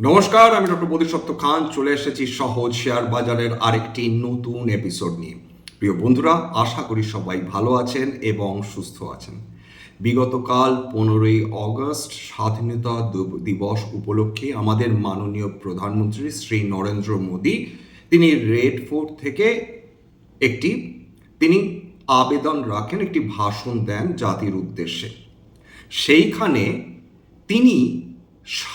নমস্কার, আমি ডক্টর বোধিসত্ত্ব খান চলে এসেছি সহজ শেয়ার বাজারের আরেকটি নতুন এপিসোড নিয়ে। প্রিয় বন্ধুরা, আশা করি সবাই ভালো আছেন এবং সুস্থ আছেন। বিগতকাল 15ই অগস্ট স্বাধীনতা দিবস উপলক্ষে আমাদের মাননীয় প্রধানমন্ত্রী শ্রী নরেন্দ্র মোদী তিনি রেড ফোর্ট থেকে তিনি আবেদন রাখেন, একটি ভাষণ দেন জাতির উদ্দেশ্যে। সেইখানে তিনি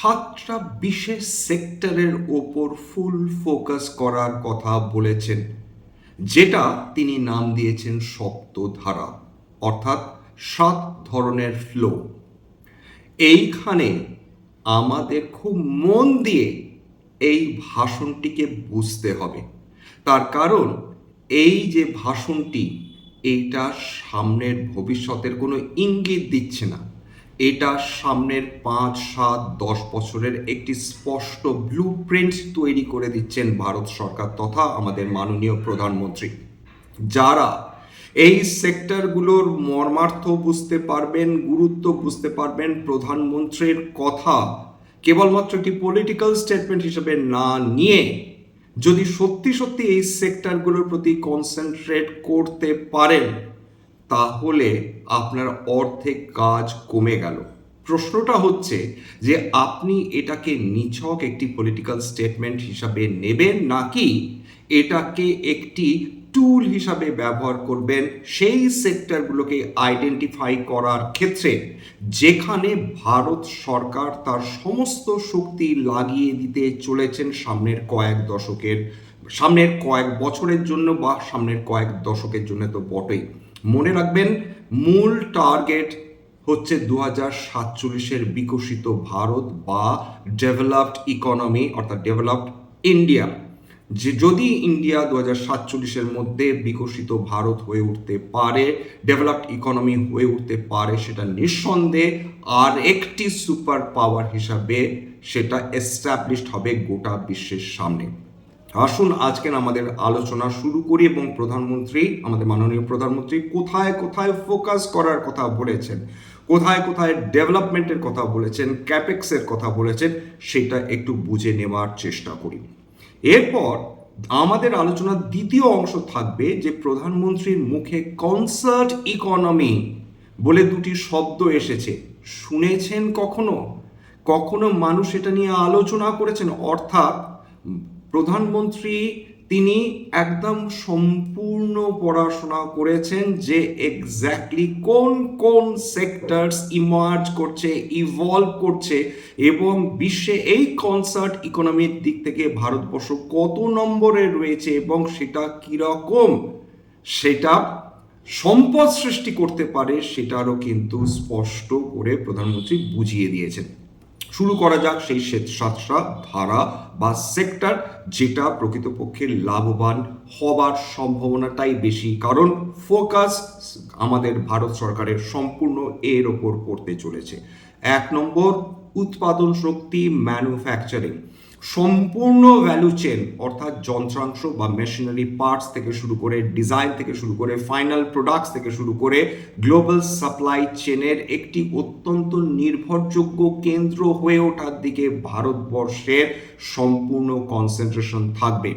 7টা বিশেষ সেক্টরের ওপর ফুল ফোকাস করার কথা বলেছেন, যেটা তিনি নাম দিয়েছেন সপ্তধারা, অর্থাৎ 7 ধরনের ফ্লো। এইখানে আমাদের খুব মন দিয়ে এই ভাষণটিকে বুঝতে হবে। তার কারণ এই যে ভাষণটি, এইটা সামনের ভবিষ্যতের কোনো ইঙ্গিত দিচ্ছে না। এটা সামনের 5, 7, 10 বছরের একটি স্পষ্ট ব্লু প্রিন্ট তৈরি করে দিচ্ছেন ভারত সরকার তথা আমাদের মাননীয় প্রধানমন্ত্রী। যারা এই সেক্টরগুলোর মর্মার্থ বুঝতে পারবেন, গুরুত্ব বুঝতে পারবেন, প্রধানমন্ত্রীর কথা কেবলমাত্র একটি পলিটিক্যাল স্টেটমেন্ট হিসেবে না নিয়ে যদি সত্যি সত্যি এই সেক্টরগুলোর প্রতি কনসেন্ট্রেট করতে পারেন, তাহলে আপনার অর্ধেক কাজ কমে গেল। প্রশ্নটা হচ্ছে যে আপনি এটাকে নিছক একটি পলিটিক্যাল স্টেটমেন্ট হিসাবে নেবেন, নাকি এটাকে একটি টুল হিসাবে ব্যবহার করবেন সেই সেক্টরগুলোকে আইডেন্টিফাই করার ক্ষেত্রে যেখানে ভারত সরকার তার সমস্ত শক্তি লাগিয়ে দিতে চলেছেন সামনের কয়েক বছরের জন্য বা সামনের কয়েক দশকের জন্য তো বটেই। মনে রাখবেন, মূল টার্গেট হচ্ছে 2047-এর বিকশিত ভারত বা ডেভেলপড ইকোনমি, অর্থাৎ ডেভেলপড ইন্ডিয়া। যে যদি ইন্ডিয়া 2047-এর মধ্যে বিকশিত ভারত হয়ে উঠতে পারে, ডেভেলপড ইকোনমি হয়ে উঠতে পারে, সেটা নিঃসন্দেহে আর একটি সুপার পাওয়ার হিসাবে সেটা এস্টাবলিশড হবে গোটা বিশ্বের সামনে। আসুন আজকের আমাদের আলোচনা শুরু করি এবং আমাদের মাননীয় প্রধানমন্ত্রী কোথায় কোথায় ফোকাস করার কথা বলেছেন, কোথায় কোথায় ডেভেলপমেন্টের কথা বলেছেন, ক্যাপেক্সের কথা বলেছেন, সেটা একটু বুঝে নেওয়ার চেষ্টা করি। এরপর আমাদের আলোচনার দ্বিতীয় অংশ থাকবে যে প্রধানমন্ত্রীর মুখে কনসার্ট ইকোনমি বলে দুটি শব্দ এসেছে, শুনেছেন কখনো? কখনো মানুষ এটা নিয়ে আলোচনা করেছেন? অর্থাৎ প্রধানমন্ত্রী তিনি একদম সম্পূর্ণ পড়াশোনা করেছেন যে এক্স্যাক্টলি কোন কোন সেক্টরস ইমার্জ করছে, ইভলভ করছে এবং বিশ্বে এই কনসার্ট ইকোনমির দিক থেকে ভারতবর্ষ কত নম্বরে রয়েছে এবং সেটা কীরকম সেটা সম্পদ সৃষ্টি করতে পারে, সেটারও কিন্তু স্পষ্ট করে প্রধানমন্ত্রী বুঝিয়ে দিয়েছেন। শুরু করা যাক সেই 7টা ধারা বা সেক্টর, যেটা প্রকৃতপক্ষে লাভবান হবার সম্ভাবনাটাই বেশি, কারণ ফোকাস আমাদের ভারত সরকারের সম্পূর্ণ এর ওপর করতে চলেছে। 1 নম্বর, উৎপাদন শক্তি, ম্যানুফ্যাকচারিং। সম্পূর্ণ ভ্যালু চেন, অর্থাৎ যন্ত্রাংশ বা মেশিনারি পার্টস থেকে শুরু করে, ডিজাইন থেকে শুরু করে, ফাইনাল প্রোডাক্টস থেকে শুরু করে গ্লোবাল সাপ্লাই চেনের একটি অত্যন্ত নির্ভরযোগ্য কেন্দ্র হয়ে ওঠার দিকে ভারতবর্ষের সম্পূর্ণ কনসেন্ট্রেশন থাকবে।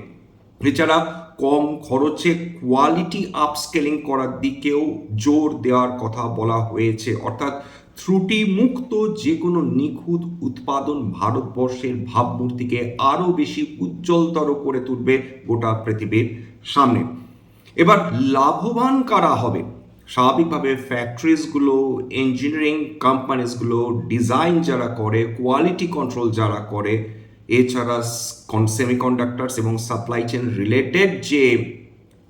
এছাড়া কম খরচে কোয়ালিটি আপস্কেলিং করার দিকেও জোর দেওয়ার কথা বলা হয়েছে, অর্থাৎ ত্রুটি মুক্ত যে কোনো নিখুঁত উৎপাদন ভারতবর্ষের ভাবমূর্তিকে আরও বেশি উজ্জ্বলতর করে তুলবে গোটা পৃথিবীর সামনে। এবার লাভবান কারা হবে? স্বাভাবিকভাবে ফ্যাক্টরিজগুলো, ইঞ্জিনিয়ারিং কোম্পানিজগুলো, ডিজাইন যারা করে, কোয়ালিটি কন্ট্রোল যারা করে, এছাড়া সেমিকন্ডাক্টরস এবং সাপ্লাই চেন রিলেটেড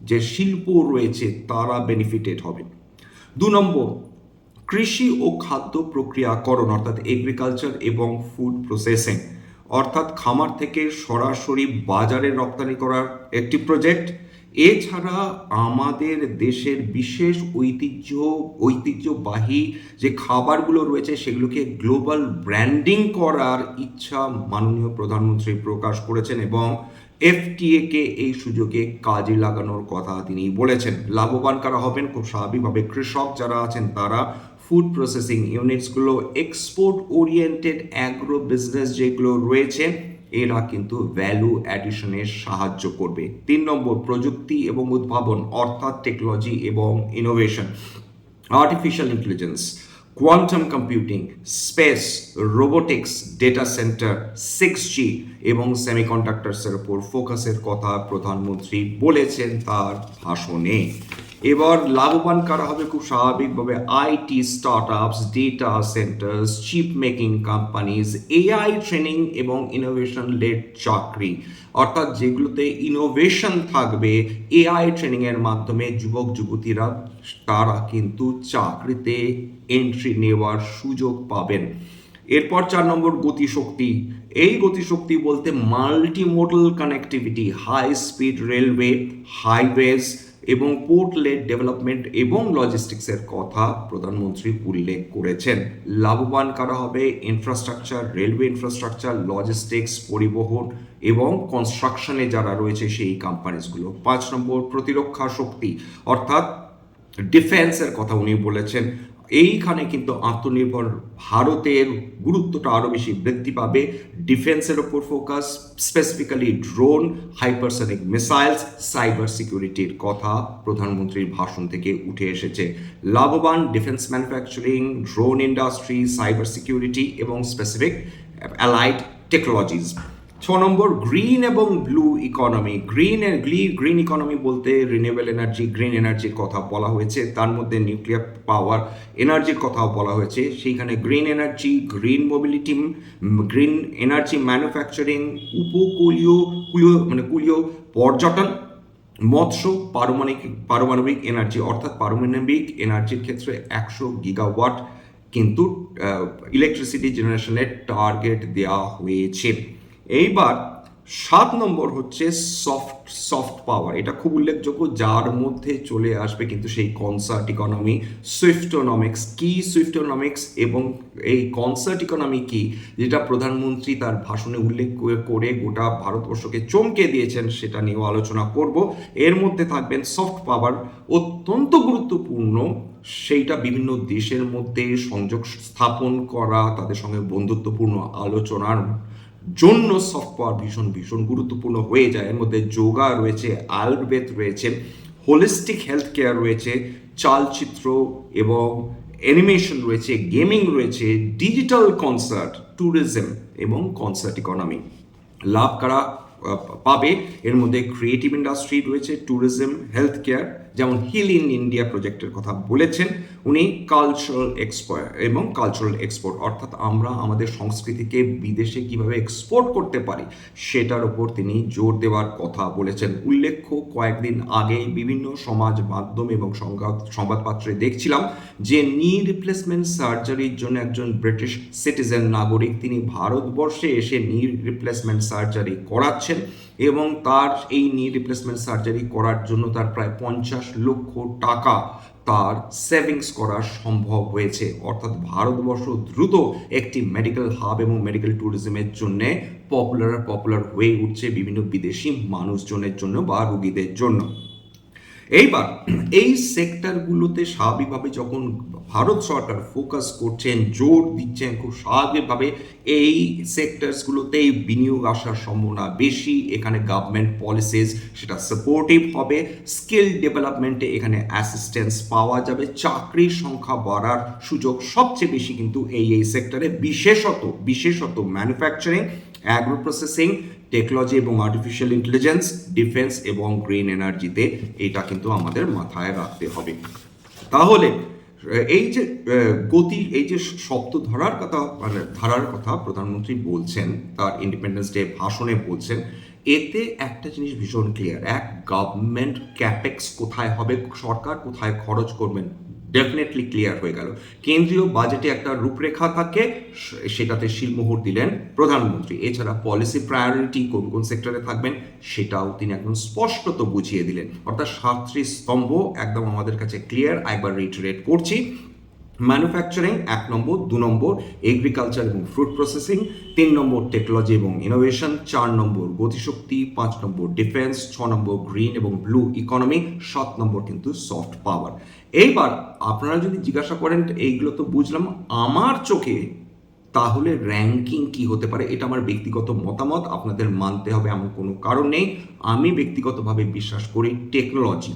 যে শিল্প রয়েছে তারা বেনিফিটেড হবে। 2 নম্বর, কৃষি ও খাদ্য প্রক্রিয়াকরণ, অর্থাৎ এগ্রিকালচার এবং ফুড প্রসেসিং, অর্থাৎ খামার থেকে সরাসরি বাজারে রপ্তানি করার একটি প্রজেক্ট। এছাড়া আমাদের দেশের বিশেষ ঐতিহ্যবাহী যে খাবারগুলো রয়েছে সেগুলোকে গ্লোবাল ব্র্যান্ডিং করার ইচ্ছা মাননীয় প্রধানমন্ত্রী প্রকাশ করেছেন এবং এফটিএ কে এই সুযোগে কাজে লাগানোর কথা তিনি বলেছেন। লাভবান কারা হবেন? খুব স্বাভাবিকভাবে কৃষক যারা আছেন তারা, ফুড প্রসেসিং ইউনিটসগুলো, এক্সপোর্ট ওরিয়েন্টেড অ্যাগ্রো বিজনেস যেগুলো রয়েছে এরা কিন্তু ভ্যালু অ্যাডিশনে সাহায্য করবে। 3 নম্বর প্রযুক্তি এবং উদ্ভাবন অর্থাৎ টেকনোলজি এবং innovation, artificial intelligence, quantum computing, space, robotics, data centre, 6G এবং সেমিকন্ডাক্টরসের উপর ফোকাসের কথা প্রধানমন্ত্রী বলেছেন তার ভাষণে। এবার লাভবান কারা হবে? খুব স্বাভাবিকভাবে IT startups, data centres, chip making companies, AI training এবং ইনোভেশন লেড চাকরি, অর্থাৎ যেগুলোতে ইনোভেশন থাকবে এআই ট্রেনিংয়ের মাধ্যমে যুবক যুবতীরা তারা কিন্তু চাকরিতে এন্ট্রি নেওয়ার সুযোগ পাবেন। এরপর 4 নম্বর গতিশক্তি। এই গতিশক্তি বলতে multi modal connectivity, high speed railway, highways এবং পোর্ট লেড ডেভেলপমেন্ট এবং লজিস্টিক্সের কথা প্রধানমন্ত্রী উল্লেখ করেছেন। লাভবান কারা হবে? ইনফ্রাস্ট্রাকচার, রেলওয়ে ইনফ্রাস্ট্রাকচার, লজিস্টিক্স, পরিবহন এবং কনস্ট্রাকশনে যারা রয়েছে সেই কোম্পানিজগুলো। 5 নম্বর প্রতিরক্ষা শক্তি অর্থাৎ ডিফেন্সের কথা উনি বলেছেন। এইখানে কিন্তু আত্মনির্ভর ভারতের গুরুত্বটা আরও বেশি বৃদ্ধি পাবে। ডিফেন্সের ওপর focus, specifically drone, hypersonic missiles, cyber সিকিউরিটির কথা প্রধানমন্ত্রীর ভাষণ থেকে উঠে এসেছে। লাভবান defence manufacturing, drone industry, cyber security এবং স্পেসিফিক অ্যালাইড টেকনোলজিস। 6 নম্বর গ্রিন এবং ব্লু ইকোনমি। গ্রিন ইকোনমি বলতে রিনিউয়েবল এনার্জি, গ্রিন এনার্জির কথা বলা হয়েছে, তার মধ্যে নিউক্লিয়ার পাওয়ার এনার্জির কথাও বলা হয়েছে। সেইখানে green energy, green mobility, green energy manufacturing, কুলীয় পর্যটন, মৎস্য, পারমাণবিক এনার্জি অর্থাৎ পারমাণবিক এনার্জির ক্ষেত্রে 100 গিগাওয়াট কিন্তু ইলেকট্রিসিটি জেনারেশনের টার্গেট দেওয়া হয়েছে। এইবার 7 নম্বর হচ্ছে সফট পাওয়ার। এটা খুব উল্লেখযোগ্য, যার মধ্যে চলে আসবে কিন্তু সেই কনসার্ট ইকোনমি, সুইফটোনমিক্স। কি সুইফটোনমিক্স এবং এই কনসার্ট ইকোনমি কি, যেটা প্রধানমন্ত্রী তার ভাষণে উল্লেখ করে গোটা ভারতবর্ষকে চমকে দিয়েছেন, সেটা নিয়েও আলোচনা করব। এর মধ্যে থাকবেন সফট পাওয়ার, অত্যন্ত গুরুত্বপূর্ণ সেইটা বিভিন্ন দেশের মধ্যে সংযোগ স্থাপন করা, তাদের সঙ্গে বন্ধুত্বপূর্ণ আলোচনার জন্য সফট পাওয়ার ভীষণ গুরুত্বপূর্ণ হয়ে যায়। এর মধ্যে যোগা রয়েছে, আয়ুর্বেদ রয়েছে, হোলিস্টিক হেলথ কেয়ার রয়েছে, চালচিত্র এবং অ্যানিমেশন রয়েছে, গেমিং রয়েছে, ডিজিটাল কনসার্ট, ট্যুরিজম এবং কনসার্ট ইকোনমি। লাভ কারা পাবে? এর মধ্যে ক্রিয়েটিভ ইন্ডাস্ট্রি রয়েছে, ট্যুরিজম, হেলথ কেয়ার, যেমন হিল ইন ইন্ডিয়া প্রজেক্টের কথা বলেছেন উনি, কালচারাল এক্সপোর্ট অর্থাৎ আমরা আমাদের সংস্কৃতিকে বিদেশে কিভাবে এক্সপোর্ট করতে পারি সেটার উপর তিনি জোর দেওয়ার কথা বলেছেন। উল্লেখ্য, কয়েকদিন আগেই বিভিন্ন সমাজ মাধ্যম এবং সংবাদপত্রে দেখছিলাম যে নি রিপ্লেসমেন্ট সার্জারির জন্য একজন ব্রিটিশ সিটিজেন নাগরিক তিনি ভারতবর্ষে এসে নি রিপ্লেসমেন্ট সার্জারি করাচ্ছেন এবং তার এই নি রিপ্লেসমেন্ট সার্জারি করার জন্য তার প্রায় 50 লক্ষ টাকা তার সেভিংস করা সম্ভব হয়েছে। অর্থাৎ ভারতবর্ষ দ্রুত একটি মেডিকেল হাব এবং মেডিকেল ট্যুরিজমের জন্য পপুলার হয়ে উঠছে বিভিন্ন বিদেশি মানুষজনের জন্য বা রোগীদের জন্য। এইবার এই সেক্টরগুলোতে স্বাভাবিকভাবে যখন ভারত সরকার ফোকাস করছেন, জোর দিচ্ছেন, খুব স্বাভাবিকভাবে এই সেক্টরসগুলোতেই বিনিয়োগ আসার সম্ভাবনা বেশি। এখানে গভর্নমেন্ট পলিসিস সেটা সাপোর্টিভ হবে, স্কিল ডেভেলপমেন্টে এখানে অ্যাসিস্ট্যান্স পাওয়া যাবে, চাকরির সংখ্যা বাড়ার সুযোগ সবচেয়ে বেশি কিন্তু এই সেক্টরে, বিশেষত ম্যানুফ্যাকচারিং, অ্যাগ্রো প্রসেসিং, টেকনোলজি এবং আর্টিফিশিয়াল ইন্টেলিজেন্স, ডিফেন্স এবং গ্রিন এনার্জিতে। এটা কিন্তু আমাদের মাথায় রাখতে হবে। তাহলে এই যে এই যে শব্দ ধারার কথা প্রধানমন্ত্রী বলছেন তার ইন্ডিপেন্ডেন্স ডে ভাষণে বলছেন, এতে একটা জিনিস ভীষণ ক্লিয়ার, গভর্নমেন্ট ক্যাপেক্স কোথায় হবে, সরকার কোথায় খরচ করবেন, ডেফিনেটলি ক্লিয়ার হয়ে গেল। কেন্দ্রীয় বাজেটে একটা রূপরেখা থাকে, সেটাতে শিলমোহর দিলেন প্রধানমন্ত্রী। এছাড়া পলিসি প্রায়োরিটি কোন কোন সেক্টরে থাকবেন সেটাও তিনি একদম স্পষ্টত বুঝিয়ে দিলেন। অর্থাৎ 7টি স্তম্ভ একদম আমাদের কাছে ক্লিয়ার। একবার রিটারেট করছি, ম্যানুফ্যাকচারিং 1 নম্বর, 2 নম্বর এগ্রিকালচার এবং ফ্রুট প্রসেসিং, 3 নম্বর টেকনোলজি এবং ইনোভেশন, 4 নম্বর গতিশক্তি, 5 নম্বর ডিফেন্স, 6 নম্বর গ্রিন এবং ব্লু ইকোনমি, 7 নম্বর কিন্তু সফট পাওয়ার। এইবার আপনারা যদি জিজ্ঞাসা করেন এইগুলো তো বুঝলাম, আমার চোখে তাহলে র্যাঙ্কিং কি হতে পারে? এটা আমার ব্যক্তিগত মতামত, আপনাদের মানতে হবে এমন কোনো কারণ নেই। আমি ব্যক্তিগতভাবে বিশ্বাস করি technology,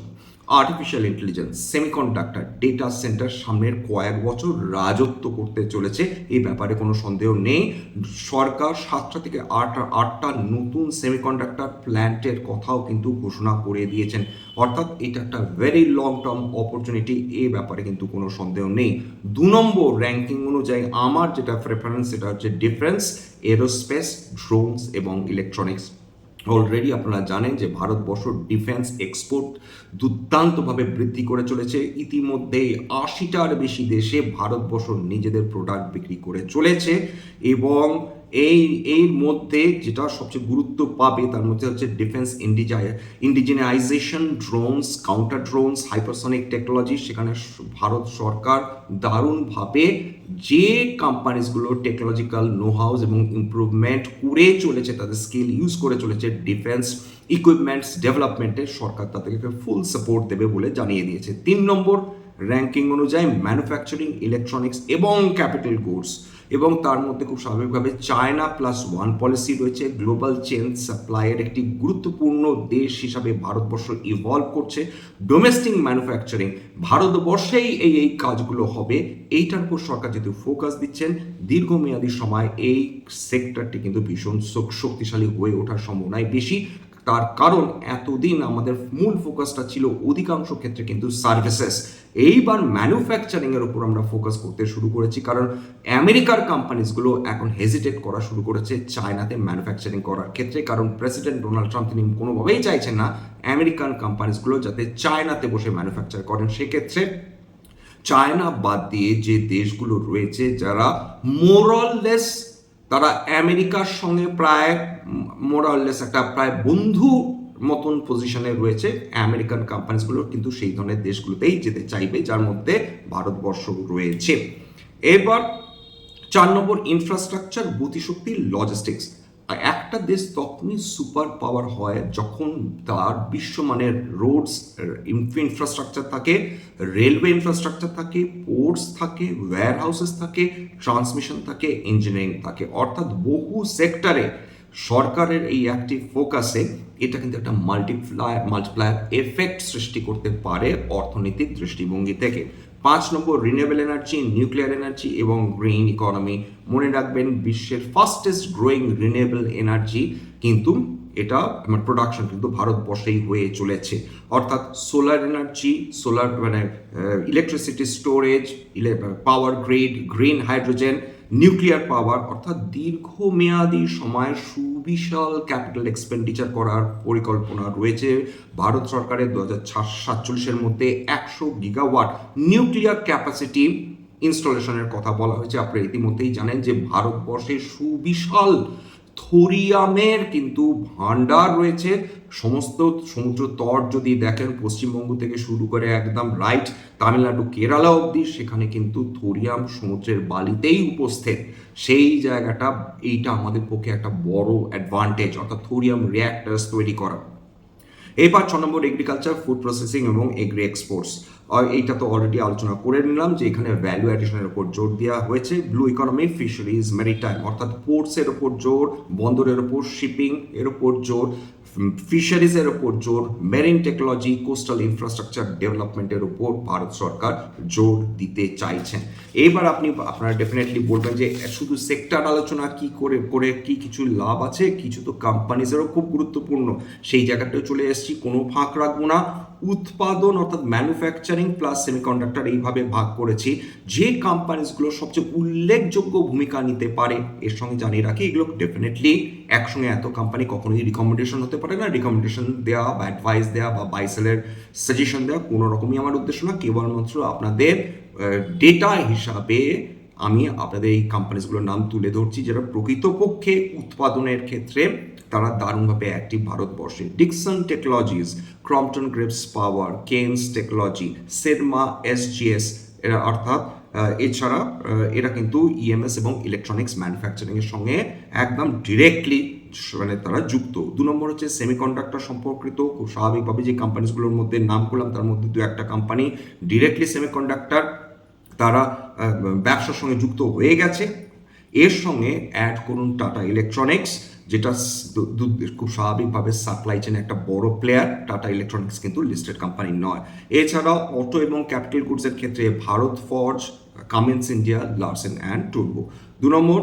artificial intelligence, semiconductor, data centre সামনের কয়েক বছর রাজত্ব করতে চলেছে, এই ব্যাপারে কোনো সন্দেহ নেই। সরকার 7টা থেকে 8টা নতুন সেমিকন্ডাক্টর প্ল্যান্টের কথাও কিন্তু ঘোষণা করে দিয়েছেন, অর্থাৎ এটা একটা ভেরি লং টার্ম অপরচুনিটি, এই ব্যাপারে কিন্তু কোনো সন্দেহ নেই। 2 নম্বর র্যাঙ্কিং অনুযায়ী আমার যেটা প্রেফারেন্স সেটা হচ্ছে ডিফেন্স, এরোস্পেস, ড্রোনস এবং ইলেকট্রনিক্স। অলরেডি আপনারা জানেন যে ভারতবর্ষ ডিফেন্স এক্সপোর্ট দুর্দান্তভাবে বৃদ্ধি করে চলেছে। ইতিমধ্যেই 80টার বেশি দেশে ভারতবর্ষ নিজেদের প্রোডাক্ট বিক্রি করে চলেছে, এবং এর মধ্যে যেটা সবচেয়ে গুরুত্ব পাবে তার মধ্যে হচ্ছে defence indigenisation, drones, counter drones, hypersonic technology. সেখানে ভারত সরকার দারুণভাবে যে কোম্পানিজগুলো টেকনোলজিক্যাল নো হাউস এবং ইমপ্রুভমেন্ট করে চলেছে, তাদের স্কিল ইউজ করে চলেছে ডিফেন্স ইকুইপমেন্টস ডেভেলপমেন্টে, সরকার তাদেরকে ফুল সাপোর্ট দেবে বলে জানিয়ে দিয়েছে। 3 নম্বর র্যাঙ্কিং অনুযায়ী ম্যানুফ্যাকচারিং, ইলেকট্রনিক্স এবং ক্যাপিটাল গুডস, এবং তার মধ্যে খুব স্বাভাবিকভাবে চায়না +1 পলিসি রয়েছে। গ্লোবাল চেন সাপ্লাইয়ের একটি গুরুত্বপূর্ণ দেশ হিসাবে ভারতবর্ষ ইভলভ করছে। ডোমেস্টিক ম্যানুফ্যাকচারিং, ভারতবর্ষেই এই কাজগুলো হবে, এইটার উপর সরকার যেহেতু ফোকাস দিচ্ছেন, দীর্ঘমেয়াদী সময় এই সেক্টরটি কিন্তু ভীষণ শক্তিশালী হয়ে ওঠার সম্ভাবনাই বেশি। তার কারণ এতদিন আমাদের মূল ফোকাসটা ছিল অধিকাংশ ক্ষেত্রে কিন্তু সার্ভিসেস, এইবার ম্যানুফ্যাকচারিং এর উপর আমরা ফোকাস করতে শুরু করেছি, কারণ আমেরিকার কোম্পানিজগুলো এখন হেজিটেট করা শুরু করেছে চায়নাতে ম্যানুফ্যাকচারিং করার ক্ষেত্রে, কারণ প্রেসিডেন্ট ডোনাল্ড ট্রাম্প তিনি কোনোভাবেই চাইছেন না আমেরিকান কোম্পানিজগুলো যাতে চায়নাতে বসে ম্যানুফ্যাকচার করেন। সেক্ষেত্রে চায়না বাদ দিয়ে যে দেশগুলো রয়েছে যারা মোরাললেস, তারা আমেরিকার সঙ্গে প্রায় মোরাললেস একটা প্রায় বন্ধু মতন পজিশনে রয়েছে, আমেরিকান কোম্পানিজগুলো কিন্তু সেই ধরনের দেশগুলোতেই যেতে চাইবে, যার মধ্যে ভারতবর্ষ রয়েছে। এরপর 4 নম্বর ইনফ্রাস্ট্রাকচার, গতিশক্তি, লজিস্টিক্স। একটা দেশ তখনই সুপার পাওয়ার হয় যখন তার বিশ্বমানের রোডস ইনফ্রাস্ট্রাকচার থাকে, রেলওয়ে ইনফ্রাস্ট্রাকচার থাকে, পোর্টস থাকে, ওয়্যার হাউসেস থাকে, ট্রান্সমিশন থাকে, ইঞ্জিনিয়ারিং থাকে, অর্থাৎ বহু সেক্টরে সরকারের এই অ্যাক্টিভ ফোকাসে এটা কিন্তু একটা মাল্টিপ্লায়ার এফেক্ট সৃষ্টি করতে পারে অর্থনীতির দৃষ্টিভঙ্গি থেকে। 5 নম্বর রিনিউয়েবল এনার্জি, নিউক্লিয়ার এনার্জি এবং গ্রিন ইকোনমি। মনে রাখবেন বিশ্বের ফাস্টেস্ট গ্রোয়িং রিনিউয়েবল এনার্জি কিন্তু এটা প্রোডাকশন কিন্তু ভারতবর্ষেই হয়ে চলেছে, অর্থাৎ সোলার এনার্জি, সোলার মানে electricity storage, power grid, green hydrogen, nuclear power, অর্থাৎ দীর্ঘমেয়াদী সময় সুবিশাল ক্যাপিটাল এক্সপেন্ডিচার করার পরিকল্পনা রয়েছে ভারত সরকারের। 2047-এর মধ্যে 100 গিগাওয়াট নিউক্লিয়ার ক্যাপাসিটি ইনস্টলেশনের কথা বলা হয়েছে। আপনারা ইতিমধ্যেই জানেন যে ভারতবর্ষে সুবিশাল থোরিয়ামের কিন্তু ভান্ডার রয়েছে। সমস্ত সমুদ্র তট যদি দেখেন, পশ্চিমবঙ্গ থেকে শুরু করে একদম রাইট তামিলনাড়ু, কেরালা অবধি, সেখানে কিন্তু থোরিয়াম সমুদ্রের বালিতেই উপস্থিত। সেই জায়গাটা, এইটা আমাদের পক্ষে একটা বড় অ্যাডভান্টেজ, অর্থাৎ থোরিয়াম রিঅ্যাক্টার্স তৈরি করা। এবার 6 নম্বর এগ্রিকালচার, ফুড প্রসেসিং এবং এগ্রি এক্সপোর্টস। আর এইটা তো অলরেডি আলোচনা করে নিলাম যে এখানে ভ্যালু অ্যাডিশনের উপর জোর দেওয়া হয়েছে। ব্লু ইকোনমি, ফিশারিজ, মেরিটাইম, অর্থাৎ পোর্টসের ওপর জোর, বন্দরের ওপর, শিপিং এর ওপর জোর, ফিশারিজের ওপর জোর, মেরিন টেকনোলজি, কোস্টাল ইনফ্রাস্ট্রাকচার ডেভেলপমেন্টের উপর ভারত সরকার জোর দিতে চাইছেন। এবার আপনারা ডেফিনেটলি বলবেন যে শুধু সেক্টর আলোচনা কি করে কি কিছু লাভ আছে, কিছু তো কোম্পানিজেরও খুব গুরুত্বপূর্ণ, সেই জায়গাটায় চলে এসেছি, কোনো ফাঁক রাখবো না। উৎপাদন অর্থাৎ ম্যানুফ্যাকচারিং প্লাস সেমিকন্ডাক্টর এইভাবে ভাগ করেছি। যে কোম্পানিজগুলো সবচেয়ে উল্লেখযোগ্য ভূমিকা নিতে পারে, এর সঙ্গে জানিয়ে রাখি এগুলো ডেফিনেটলি একসঙ্গে এত কোম্পানি কখনোই রিকমেন্ডেশন হতে পারে না। রিকমেন্ডেশন দেওয়া বা অ্যাডভাইস দেওয়া বা বাইসেলের সাজেশন দেওয়া কোনো রকমই আমার উদ্দেশ্য না, কেবলমাত্র আপনাদের ডেটা হিসাবে আমি আপনাদের এই কোম্পানিজগুলোর নাম তুলে ধরছি যারা প্রকৃতপক্ষে উৎপাদনের ক্ষেত্রে তারা দারুণভাবে অ্যাক্টিভ ভারতবর্ষে। ডিকসন টেকনোলজিস, ক্রম্পটন গ্রিপস পাওয়ার, কেনস টেকনোলজি, সেরমা, এসজিএস, এরা অর্থাৎ এছাড়া এরা কিন্তু ইএমএস এবং ইলেকট্রনিক্স ম্যানুফ্যাকচারিংয়ের সঙ্গে একদম ডিরেক্টলি মানে তারা যুক্ত। 2 নম্বর হচ্ছে সেমিকন্ডাক্টর সম্পর্কিত, খুব স্বাভাবিকভাবে যে কোম্পানিজগুলোর মধ্যে নাম করলাম তার মধ্যে 2-1টা কোম্পানি ডিরেক্টলি সেমিকন্ডাক্টর তারা ব্যবসার সঙ্গে যুক্ত হয়ে গেছে। এর সঙ্গে অ্যাড করুন টাটা ইলেকট্রনিক্স, যেটা খুব স্বাভাবিকভাবে সাপ্লাই চেনে একটা বড় প্লেয়ার। টাটা ইলেকট্রনিক্স কিন্তু লিস্টেড কোম্পানি নয়। এছাড়াও অটো এবং ক্যাপিটাল গুডসের ক্ষেত্রে Bharat Forge, Cummins India, Larsen and টুরবো। 2 নম্বর,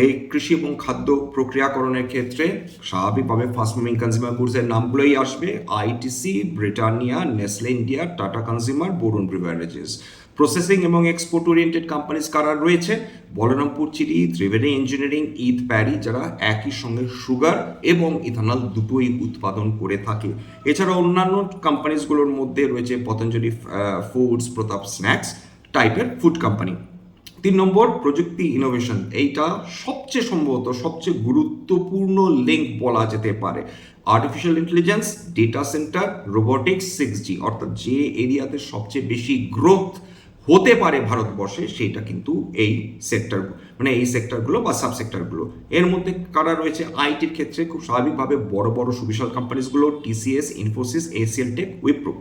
এই কৃষি এবং খাদ্য প্রক্রিয়াকরণের ক্ষেত্রে স্বাভাবিকভাবে ফাস্ট মুভিং কনজিউমার গুডসের নামগুলোই আসবে, ITC, Britannia, Nestle India, Tata Consumer, Varun Beverages. Processing এবং এক্সপোর্ট ওরিয়েন্টেড কোম্পানিজ কারা রয়েছে? বলরামপুর চিনি, ত্রিবেণী ইঞ্জিনিয়ারিং, ইথ প্যারি, যারা একই সঙ্গে সুগার এবং ইথানল দুটোই উৎপাদন করে থাকে। এছাড়া অন্যান্য কোম্পানিজগুলোর মধ্যে রয়েছে পতঞ্জলি ফুডস, প্রতাপ স্ন্যাক্স টাইপের ফুড কোম্পানি। 3 নম্বর, প্রযুক্তি ইনোভেশন। এইটা সবচেয়ে সম্ভবত সবচেয়ে গুরুত্বপূর্ণ লিঙ্ক বলা যেতে পারে। Artificial intelligence, data centre, robotics, 6G, অর্থাৎ যে এরিয়াতে সবচেয়ে বেশি গ্রোথ হতে পারে ভারতবর্ষে সেটা কিন্তু এই সেক্টর, মানে এই সেক্টরগুলো বা সাবসেক্টরগুলো। এর মধ্যে কারা রয়েছে? আইটির ক্ষেত্রে খুব স্বাভাবিকভাবে বড় বড় সুবিশাল কোম্পানিজগুলো, TCS, Infosys, HCL tech, Wipro.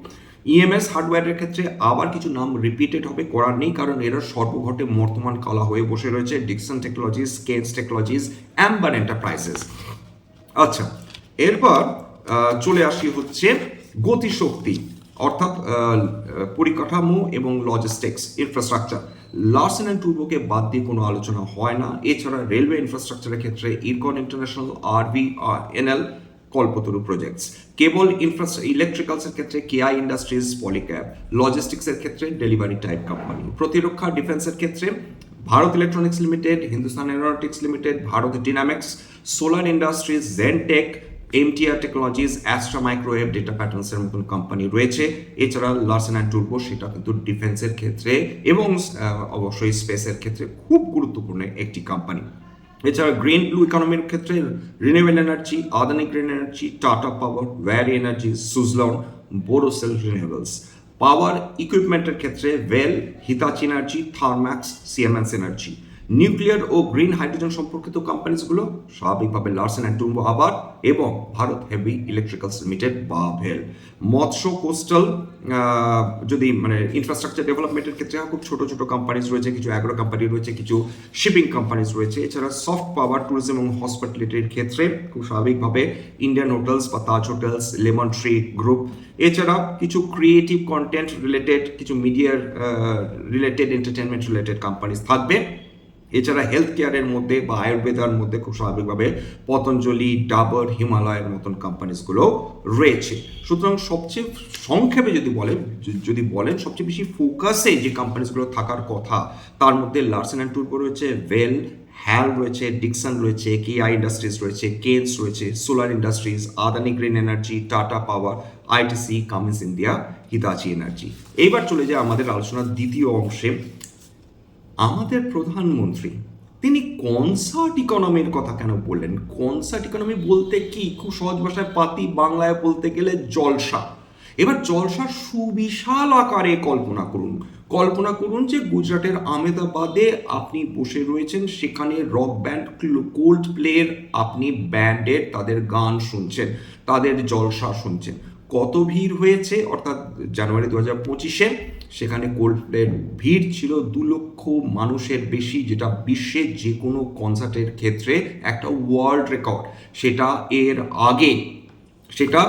EMS হার্ডওয়্যারের ক্ষেত্রে আবার কিছু নাম রিপিটেড হবে, করার নেই, কারণ এরা সর্বঘটে বর্তমান কালা হয়ে বসে রয়েছে। Dixon Technologies, Kaynes Technologies, Amber Enterprises. আচ্ছা, এরপর চলে আসি হচ্ছে গতিশক্তি, অর্থাৎ পরিকাঠামো এবং লজিস্টিক্স ইনফ্রাস্ট্রাকচার। লার্সেন অ্যান্ড টুরবোকে বাদ দিয়ে কোনো আলোচনা হয় না। এছাড়া রেলওয়ে ইনফ্রাস্ট্রাকচারের ক্ষেত্রে ইরকন ইন্টারন্যাশনাল, আরভি, এনএল, কল্পতরু প্রজেক্টস। কেবল ইলেকট্রিক্যালসের ক্ষেত্রে কেআই ইন্ডাস্ট্রিজ, পলিক্যাব। লজিস্টিক্সের ক্ষেত্রে ডেলিভারি টাইপ কোম্পানি। প্রতিরক্ষা ডিফেন্সের ক্ষেত্রে Bharat Electronics Limited, Hindustan Aeronautics Limited, Bharat Dynamics, Solar Industries, Zentech, MTR Technologies, Astra Microwave, data প্যাটার্নসের মতন কোম্পানি রয়েছে। এছাড়া লার্সেন অ্যান্ড টুরবো, সেটা কিন্তু ডিফেন্সের ক্ষেত্রে এবং অবশ্যই স্পেসের ক্ষেত্রে খুব গুরুত্বপূর্ণ একটি কোম্পানি। এছাড়া গ্রিন ব্লু ইকোনমির ক্ষেত্রে renewable energy, Adani green energy, Tata power, Waaree energy, Suzlon, Borosil renewables. Power ইকুইপমেন্টের ক্ষেত্রে ভেল, Hitachi energy, Thermax, CMS energy. Nuclear ও গ্রিন হাইড্রোজেন সম্পর্কিত কোম্পানিজগুলো স্বাভাবিকভাবে লার্সেন অ্যান্ড টুরবো আবার এবং ভারত হেভি ইলেকট্রিক্যালস লিমিটেড বা ভেল। মৎস্য কোস্টাল যদি মানে ইনফ্রাস্ট্রাকচার ডেভেলপমেন্টের ক্ষেত্রে খুব ছোট ছোট কোম্পানিজ রয়েছে, কিছু অ্যাগ্রো কোম্পানি রয়েছে, কিছু শিপিং কোম্পানিজ রয়েছে। এছাড়া সফট পাওয়ার, ট্যুরিজম এবং হসপিটালিটির ক্ষেত্রে খুব স্বাভাবিকভাবে ইন্ডিয়ান হোটেলস বা তাজ হোটেলস, লেমন ট্রি গ্রুপ। এছাড়া কিছু ক্রিয়েটিভ কন্টেন্ট রিলেটেড, কিছু মিডিয়ার রিলেটেড, এন্টারটেনমেন্ট রিলেটেড কোম্পানিজ থাকবে। এছাড়া হেলথ কেয়ারের মধ্যে বা আয়ুর্বেদার মধ্যে খুব স্বাভাবিকভাবে পতঞ্জলি, ডাবর, হিমালয়ের মতন কোম্পানিজগুলো রয়েছে। সুতরাং সবচেয়ে সংক্ষেপে যদি বলেন সবচেয়ে বেশি ফোকাসে যে কোম্পানিজগুলো থাকার কথা, তার মধ্যে লার্সেন অ্যান্ড টুরবো রয়েছে, ভেল, হ্যাল রয়েছে, ডিকসন রয়েছে, কেআই ইন্ডাস্ট্রিজ রয়েছে, কেন্স রয়েছে, solar industries, Adani green energy, Tata power, ITC, Cummins India, Hitachi energy. এইবার চলে যায় আমাদের আলোচনার দ্বিতীয় অংশে। আমাদের প্রধানমন্ত্রী তিনি কনসার্ট ইকোনমির কথা কেন বললেন? কনসার্ট ইকোনমি বলতে কি? খুব সহজ ভাষায় পাতি বাংলায় বলতে গেলে জলসা। এবার জলসার সুবিশাল আকারে কল্পনা করুন যে গুজরাটের আহমেদাবাদে আপনি বসে রয়েছেন, সেখানে রক ব্যান্ড কোল্ড প্লের আপনি ব্যান্ডের তাদের গান শুনছেন, তাদের জলসা শুনছেন। কত ভিড় হয়েছে? অর্থাৎ জানুয়ারি 2025-এ সেখানে কোল্ড প্লের ভিড় ছিল 2 লক্ষ মানুষের বেশি, যেটা বিশ্বের যে কোনো কনসার্টের ক্ষেত্রে একটা ওয়ার্ল্ড রেকর্ড। সেটা এর আগে সেটা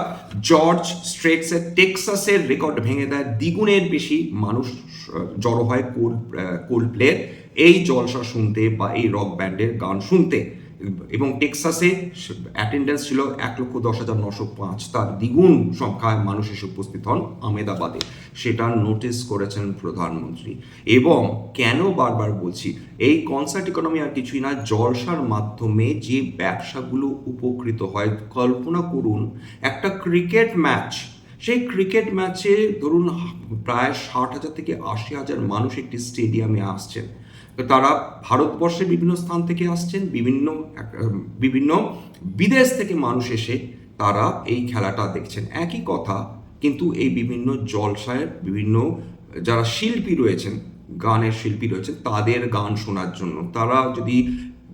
জর্জ স্ট্রেটসের টেক্সাসের রেকর্ড ভেঙে দেয়। দ্বিগুণের বেশি মানুষ জড়ো হয় কোল্ড প্লের এই জলসা শুনতে বা এই রক ব্যান্ডের গান শুনতে। এবং টেক্সাসে অ্যাটেন্ডেন্স ছিল 1,10,905, তার দ্বিগুণ সংখ্যায় মানুষ এসে উপস্থিত হন আহমেদাবাদে। সেটা নোটিস করেছেন প্রধানমন্ত্রী। এবং কেন বারবার বলছি, এই কনসার্ট ইকোনমি আর কিছুই না, জলসার মাধ্যমে যে ব্যবসাগুলো উপকৃত হয়। কল্পনা করুন একটা ক্রিকেট ম্যাচ, সেই ক্রিকেট ম্যাচে ধরুন প্রায় 60,000 থেকে 80,000 মানুষ একটি স্টেডিয়ামে আসছেন। তারা ভারতবর্ষের বিভিন্ন স্থান থেকে আসছেন, বিভিন্ন বিদেশ থেকে মানুষ এসে তারা এই খেলাটা দেখছেন। একই কথা কিন্তু এই বিভিন্ন জলসায় বিভিন্ন যারা শিল্পী রয়েছেন, গানের শিল্পী রয়েছেন, তাদের গান শোনার জন্য তারা যদি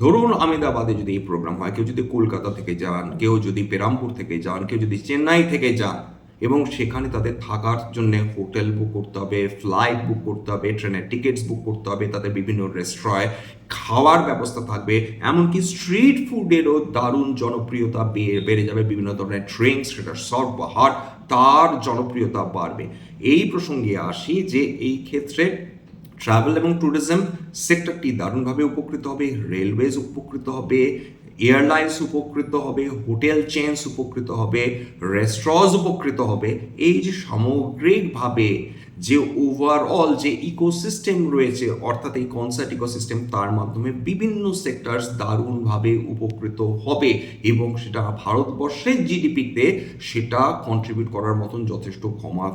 ধরুন আহমেদাবাদে যদি এই প্রোগ্রাম হয়, কেউ যদি কলকাতা থেকে যান, কেউ যদি পেরামপুর থেকে যান, কেউ যদি চেন্নাই থেকে যান, এবং সেখানে তাদের থাকার জন্য হোটেল বুক করতে হবে, ফ্লাইট বুক করতে হবে, ট্রেনের টিকিটস বুক করতে হবে, তাদের বিভিন্ন রেস্টুরেন্টে খাওয়ার ব্যবস্থা থাকবে, এমনকি স্ট্রিট ফুডেরও দারুণ জনপ্রিয়তা বেড়ে যাবে। বিভিন্ন ধরনের ড্রিঙ্কস, সেটা সফট বা হট, তার জনপ্রিয়তা বাড়বে। এই প্রসঙ্গে আসি যে এই ক্ষেত্রে ট্রাভেল এবং ট্যুরিজম সেক্টরটি দারুণভাবে উপকৃত হবে, রেলওয়েজ উপকৃত হবে, এয়ারলাইন্স উপকৃত হবে, হোটেল চেইনস উপকৃত হবে, রেস্টুরেন্টস উপকৃত হবে। এই যে সামগ্রিকভাবে যে ওভারঅল যে ইকোসিস্টেম রয়েছে, অর্থাৎ এই কনসার্ট ইকোসিস্টেম, তার মাধ্যমে বিভিন্ন সেক্টরস দারুণভাবে উপকৃত হবে এবং সেটা ভারতবর্ষের জিডিপিতে সেটা কন্ট্রিবিউট করার মতন যথেষ্ট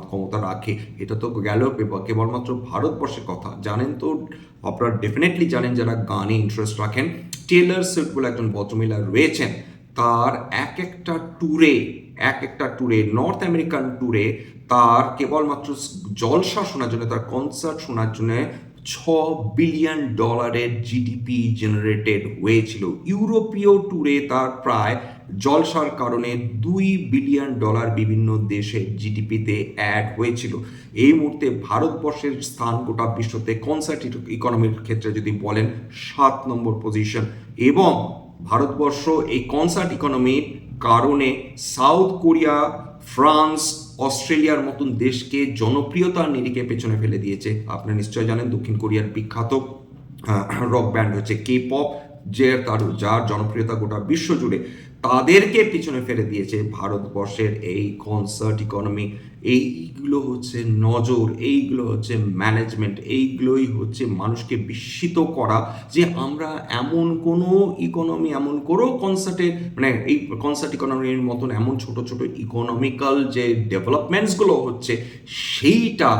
ক্ষমতা রাখে। এটা তো গেল কেবলমাত্র ভারতবর্ষের কথা। জানেন তো, আপনারা ডেফিনেটলি জানেন যারা গানে ইন্টারেস্ট রাখেন, টেলর সুইফট বলে একজন ভদ্রমহিলা রয়েছেন, তার এক একটা ট্যুরে নর্থ আমেরিকান ট্যুরে তার কেবলমাত্র জলসা শোনার জন্য, তার কনসার্ট শোনার জন্য $6 বিলিয়ন জিডিপি জেনারেটেড হয়েছিল। ইউরোপীয় ট্যুরে তার প্রায় জলসার কারণে $2 বিলিয়ন বিভিন্ন দেশের জিডিপিতে অ্যাড হয়েছিল। এই মুহূর্তে ভারতবর্ষের স্থান গোটা বিশ্বতে কনসার্ট ইকোনমির ক্ষেত্রে যদি বলেন 7 নম্বর পজিশন, এবং ভারতবর্ষ এই কনসার্ট ইকোনমির কারণে সাউথ কোরিয়া, ফ্রান্স, অস্ট্রেলিয়ার মতন দেশকে জনপ্রিয়তার নিরিখে পেছনে ফেলে দিয়েছে। আপনারা নিশ্চয় জানেন দক্ষিণ কোরিয়ার বিখ্যাত রক ব্যান্ড হচ্ছে কে পপ, যার জনপ্রিয়তা গোটা বিশ্ব জুড়ে, তাদেরকে পিছনে ফেলে দিয়েছে ভারতবর্ষের এই কনসার্ট ইকোনমি। এইগুলো হচ্ছে নজর, এইগুলো হচ্ছে ম্যানেজমেন্ট, এইগুলোই হচ্ছে মানুষকে বিস্মিত করা যে আমরা এমন কোনো ইকোনমি, এমন কোনো কনসার্টে, মানে এই কনসার্ট ইকোনমির মতন এমন ছোট ছোট ইকোনমিক্যাল যে ডেভেলপমেন্টসগুলো হচ্ছে, সেইটা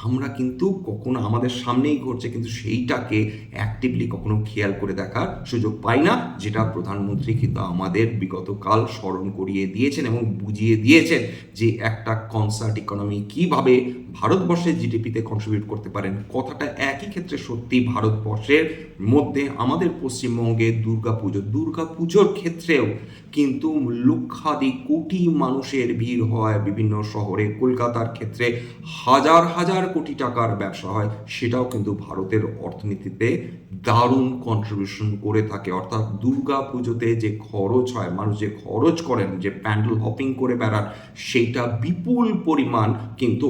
আমরা কিন্তু কখনো আমাদের সামনেই ঘটছে, কিন্তু সেইটাকে অ্যাক্টিভলি কখনো খেয়াল করে দেখার সুযোগ পাই না, যেটা প্রধানমন্ত্রী কিন্তু আমাদের বিগত কাল স্মরণ করিয়ে দিয়েছেন এবং বুঝিয়ে দিয়েছেন যে একটা কনসার্ট ইকোনমি কিভাবে ভারতবর্ষের জিডিপিতে কন্ট্রিবিউট করতে পারেন। কথাটা একই ক্ষেত্রে সত্যি ভারতবর্ষের মধ্যে আমাদের পশ্চিমবঙ্গে দুর্গাপুজোর ক্ষেত্রেও কিন্তু লক্ষাধিক কোটি মানুষের ভিড় হয় বিভিন্ন শহরে। কলকাতার ক্ষেত্রে হাজার হাজার কোটি টাকার ব্যবসা হয়, সেটাও কিন্তু ভারতের অর্থনীতিতে দারুণ কন্ট্রিবিউশন করে থাকে। অর্থাৎ দুর্গা পুজোতে যে খরচ হয়, মানুষ যে খরচ করেন, যে প্যান্ডেল হপিং করে বেড়ান, সেইটা বিপুল পরিমাণ কিন্তু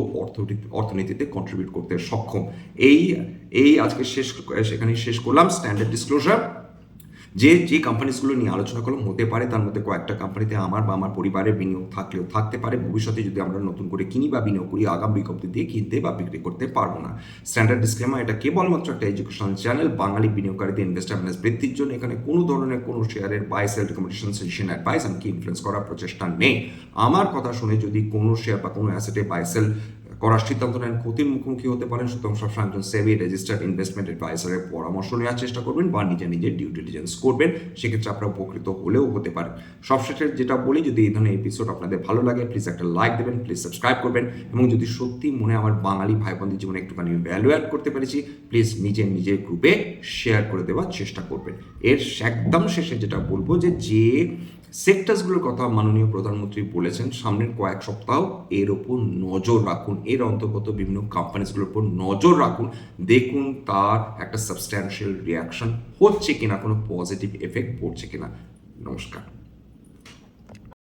অর্থনীতিতে কন্ট্রিবিউট করতে সক্ষম। এই আজকে সেখানেই শেষ করলাম স্ট্যান্ডার্ড ডিসক্লোজার। যে কোম্পানিসগুলো নিয়ে আলোচনা করলাম, হতে পারে তার মধ্যে কয়েকটা কোম্পানিতে আমার বা আমার পরিবারের বিনিয়োগ থাকলেও থাকতে পারে। ভবিষ্যতে যদি আমরা নতুন করে কিনি বা বিনিয়োগ করি, আগাম বিজ্ঞপ্তি দিয়ে কিনতে বা বিক্রি করতে পারবো না। স্ট্যান্ডার্ড ডিসক্লেমার, এটা কেবলমাত্র একটা এডুকেশন চ্যানেল, বাঙালি বিনিয়োগকারীদের ইনভেস্টার ম্যানেজ বৃদ্ধির জন্য। এখানে কোনো ধরনের কোনো শেয়ারের buy sell recommendation, suggestion, advice এমনকি ইনফ্লুয়েন্স করার প্রচেষ্টা নেই। আমার কথা শুনে যদি কোনো শেয়ার বা কোনো অ্যাসেটে বাই সেল করার সিদ্ধান্ত নেন, ক্ষতির মুখোমুখি হতে পারেন। সুতরাং সবসময় একজন সেবি রেজিস্টার্ড ইনভেস্টমেন্ট অ্যাডভাইসারের পরামর্শ নেওয়ার চেষ্টা করবেন বা নিজের ডিউ ডিলিজেন্স করবেন, সেক্ষেত্রে আপনারা উপকৃত হলেও হতে পারেন। সবশেষে যেটা বলি, যদি এই ধরনের এপিসোড আপনাদের ভালো লাগে, প্লিজ একটা লাইক দেবেন, প্লিজ সাবস্ক্রাইব করবেন, এবং যদি সত্যি মনে আমার বাঙালি ভাই বোনদের জীবনে একটুখানি ভ্যালু অ্যাড করতে পেরেছি, প্লিজ নিজের গ্রুপে শেয়ার করে দেওয়ার চেষ্টা করবেন। এর একদম শেষে যেটা বলবো, যে সেক্টরসগুলোর কথা মাননীয় প্রধানমন্ত্রী বলেছেন, সামনের কয়েক সপ্তাহ এর ওপর নজর রাখুন, এর অন্তর্গত বিভিন্ন কোম্পানিসগুলোর উপর নজর রাখুন, দেখুন তার একটা সাবস্ট্যান্সিয়াল রিয়াকশন হচ্ছে কিনা, কোনো পজিটিভ এফেক্ট পড়ছে কিনা। নমস্কার।